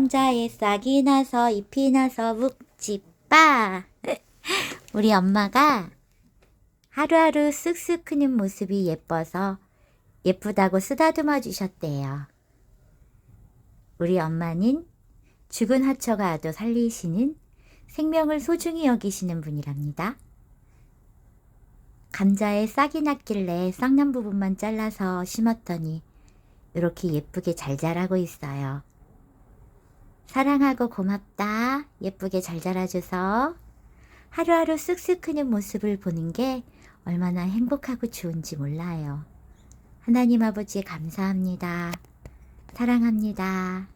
감자에 싹이 나서 잎이 나서 묵지빠. 우리 엄마가 하루하루 쓱쓱 크는 모습이 예뻐서 예쁘다고 쓰다듬어 주셨대요. 우리 엄마는 죽은 하처가 와도 살리시는 생명을 소중히 여기시는 분이랍니다. 감자에 싹이 났길래 싹난 부분만 잘라서 심었더니 이렇게 예쁘게 잘 자라고 있어요. 사랑하고 고맙다. 예쁘게 잘 자라줘서. 하루하루 쓱쓱 크는 모습을 보는 게 얼마나 행복하고 좋은지 몰라요. 하나님 아버지 감사합니다. 사랑합니다.